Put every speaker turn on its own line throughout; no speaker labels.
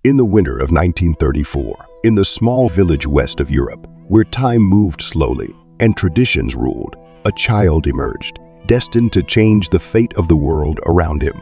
In the winter of 1934, in the small village west of Europe, where time moved slowly and traditions ruled, a child emerged, destined to change the fate of the world around him.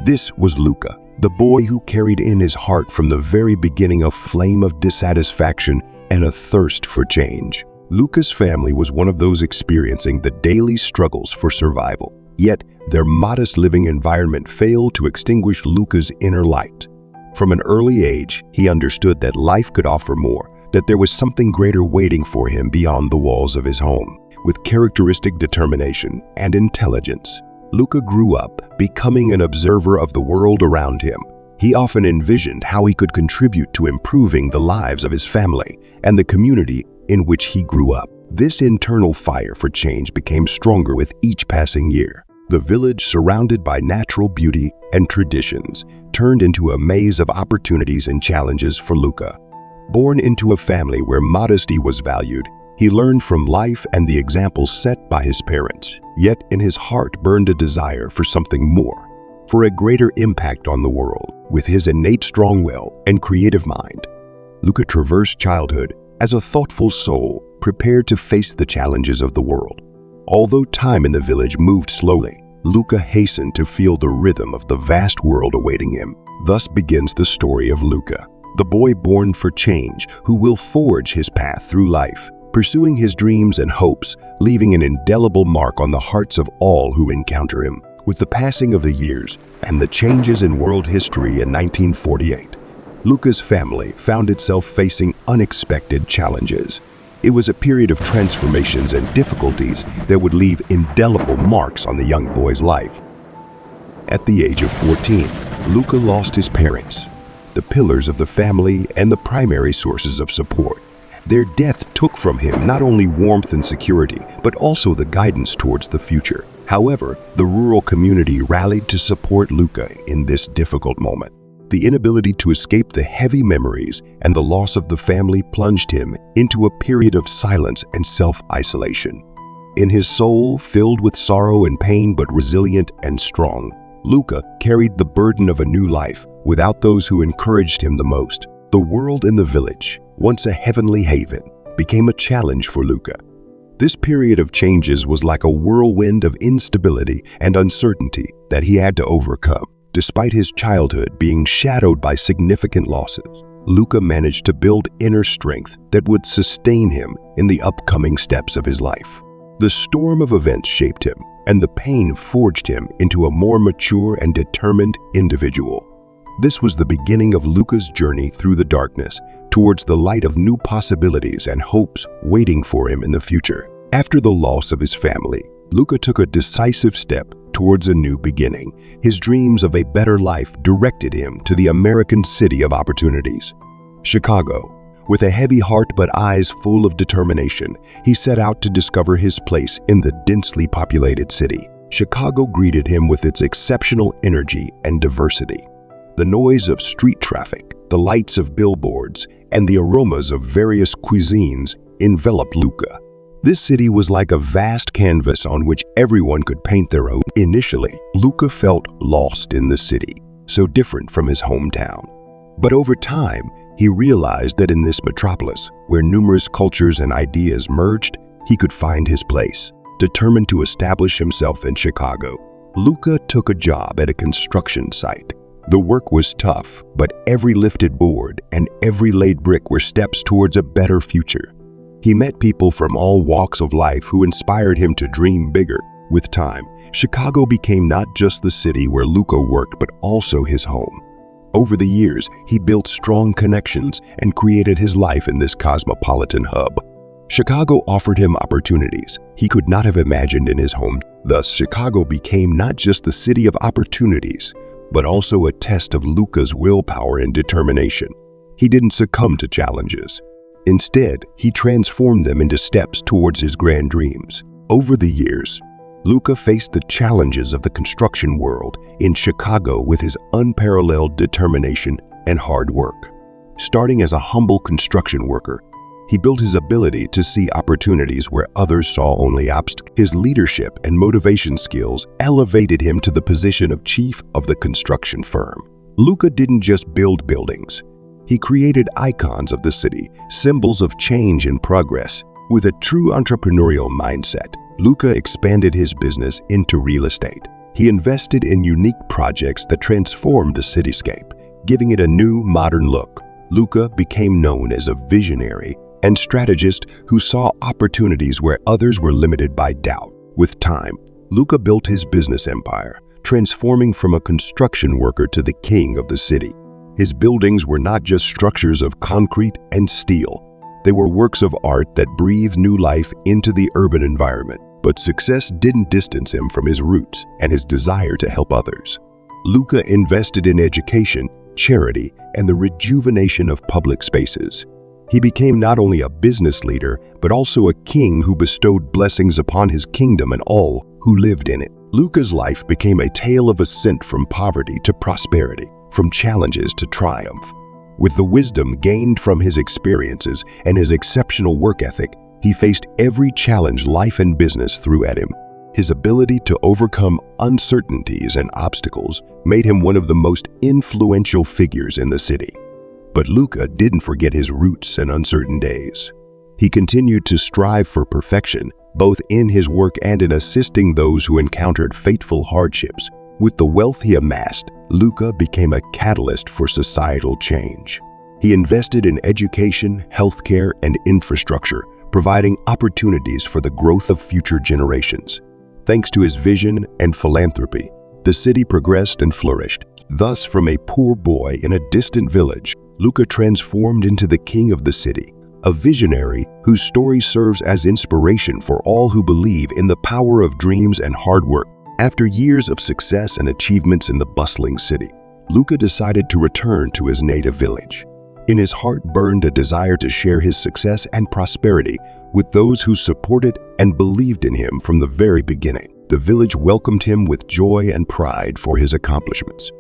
This was Luca, the boy who carried in his heart from the very beginning a flame of dissatisfaction and a thirst for change. Luca's family was one of those experiencing the daily struggles for survival. Yet, their modest living environment failed to extinguish Luca's inner light. From an early age, he understood that life could offer more, that there was something greater waiting for him beyond the walls of his home. With characteristic determination and intelligence, Luca grew up, becoming an observer of the world around him. He often envisioned how he could contribute to improving the lives of his family and the community in which he grew up. This internal fire for change became stronger with each passing year. The village, surrounded by natural beauty and traditions, turned into a maze of opportunities and challenges for Luca. Born into a family where modesty was valued, he learned from life and the examples set by his parents. Yet in his heart burned a desire for something more, for a greater impact on the world. With his innate strong will and creative mind, Luca traversed childhood as a thoughtful soul prepared to face the challenges of the world. Although time in the village moved slowly, Luca hastened to feel the rhythm of the vast world awaiting him. Thus begins the story of Luca, the boy born for change who will forge his path through life, pursuing his dreams and hopes, leaving an indelible mark on the hearts of all who encounter him. With the passing of the years and the changes in world history in 1948, Luca's family found itself facing unexpected challenges. It was a period of transformations and difficulties that would leave indelible marks on the young boy's life. At the age of 14, Luca lost his parents, the pillars of the family and the primary sources of support. Their death took from him not only warmth and security, but also the guidance towards the future. However, the rural community rallied to support Luca in this difficult moment. The inability to escape the heavy memories and the loss of the family plunged him into a period of silence and self-isolation. In his soul, filled with sorrow and pain but resilient and strong, Luca carried the burden of a new life without those who encouraged him the most. The world in the village, once a heavenly haven, became a challenge for Luca. This period of changes was like a whirlwind of instability and uncertainty that he had to overcome. Despite his childhood being shadowed by significant losses, Luca managed to build inner strength that would sustain him in the upcoming steps of his life. The storm of events shaped him, and the pain forged him into a more mature and determined individual. This was the beginning of Luca's journey through the darkness, towards the light of new possibilities and hopes waiting for him in the future. After the loss of his family, Luca took a decisive step towards a new beginning. His dreams of a better life directed him to the American city of opportunities, Chicago. With a heavy heart but eyes full of determination, he set out to discover his place in the densely populated city. Chicago greeted him with its exceptional energy and diversity. The noise of street traffic, the lights of billboards, and the aromas of various cuisines enveloped Luca. This city was like a vast canvas on which everyone could paint their own. Initially, Luca felt lost in the city, so different from his hometown. But over time, he realized that in this metropolis, where numerous cultures and ideas merged, he could find his place. Determined to establish himself in Chicago, Luca took a job at a construction site. The work was tough, but every lifted board and every laid brick were steps towards a better future. He met people from all walks of life who inspired him to dream bigger. With time, Chicago became not just the city where Luca worked, but also his home. Over the years, he built strong connections and created his life in this cosmopolitan hub. Chicago offered him opportunities he could not have imagined in his home. Thus, Chicago became not just the city of opportunities, but also a test of Luca's willpower and determination. He didn't succumb to challenges. Instead, he transformed them into steps towards his grand dreams. Over the years, Luca faced the challenges of the construction world in Chicago with his unparalleled determination and hard work. Starting as a humble construction worker, he built his ability to see opportunities where others saw only obstacles. His leadership and motivation skills elevated him to the position of chief of the construction firm. Luca didn't just build buildings. He created icons of the city, symbols of change and progress. With a true entrepreneurial mindset, Luca expanded his business into real estate. He invested in unique projects that transformed the cityscape, giving it a new, modern look. Luca became known as a visionary and strategist who saw opportunities where others were limited by doubt. With time, Luca built his business empire, transforming from a construction worker to the king of the city. His buildings were not just structures of concrete and steel. They were works of art that breathed new life into the urban environment. But success didn't distance him from his roots and his desire to help others. Luca invested in education, charity, and the rejuvenation of public spaces. He became not only a business leader, but also a king who bestowed blessings upon his kingdom and all who lived in it. Luca's life became a tale of ascent from poverty to prosperity, from challenges to triumph. With the wisdom gained from his experiences and his exceptional work ethic, he faced every challenge life and business threw at him. His ability to overcome uncertainties and obstacles made him one of the most influential figures in the city. But Luca didn't forget his roots and uncertain days. He continued to strive for perfection, both in his work and in assisting those who encountered fateful hardships. With the wealth he amassed, Luca became a catalyst for societal change. He invested in education, healthcare, and infrastructure, providing opportunities for the growth of future generations. Thanks to his vision and philanthropy, the city progressed and flourished. Thus, from a poor boy in a distant village, Luca transformed into the king of the city, a visionary whose story serves as inspiration for all who believe in the power of dreams and hard work. After years of success and achievements in the bustling city, Luca decided to return to his native village. In his heart burned a desire to share his success and prosperity with those who supported and believed in him from the very beginning. The village welcomed him with joy and pride for his accomplishments.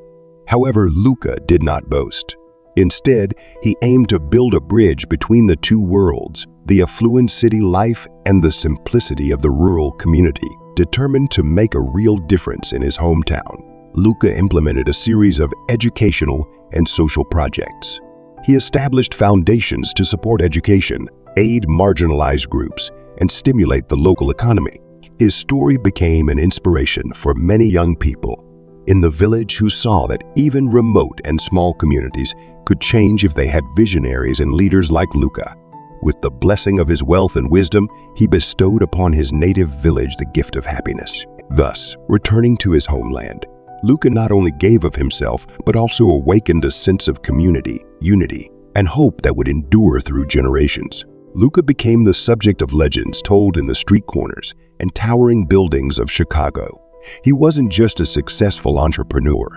However, Luca did not boast. Instead, he aimed to build a bridge between the two worlds, the affluent city life and the simplicity of the rural community. Determined to make a real difference in his hometown, Luca implemented a series of educational and social projects. He established foundations to support education, aid marginalized groups, and stimulate the local economy. His story became an inspiration for many young people in the village who saw that even remote and small communities could change if they had visionaries and leaders like Luca. With the blessing of his wealth and wisdom, he bestowed upon his native village the gift of happiness. Thus, returning to his homeland, Luca not only gave of himself, but also awakened a sense of community, unity, and hope that would endure through generations. Luca became the subject of legends told in the street corners and towering buildings of Chicago. He wasn't just a successful entrepreneur.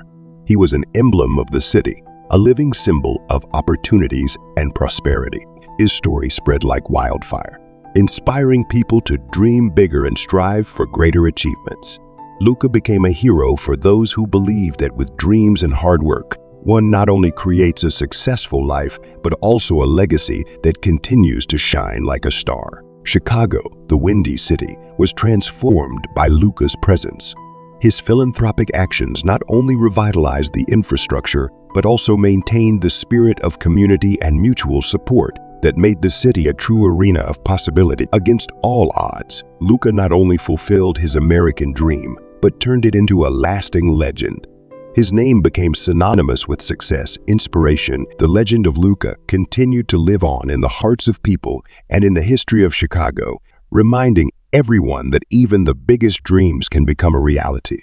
He was an emblem of the city, a living symbol of opportunities and prosperity. His story spread like wildfire, inspiring people to dream bigger and strive for greater achievements. Luca became a hero for those who believed that with dreams and hard work, one not only creates a successful life, but also a legacy that continues to shine like a star. Chicago, the Windy City, was transformed by Luca's presence. His philanthropic actions not only revitalized the infrastructure, but also maintained the spirit of community and mutual support that made the city a true arena of possibility. Against all odds, Luca not only fulfilled his American dream, but turned it into a lasting legend. His name became synonymous with success, inspiration. The legend of Luca continued to live on in the hearts of people and in the history of Chicago, reminding everyone that even the biggest dreams can become a reality.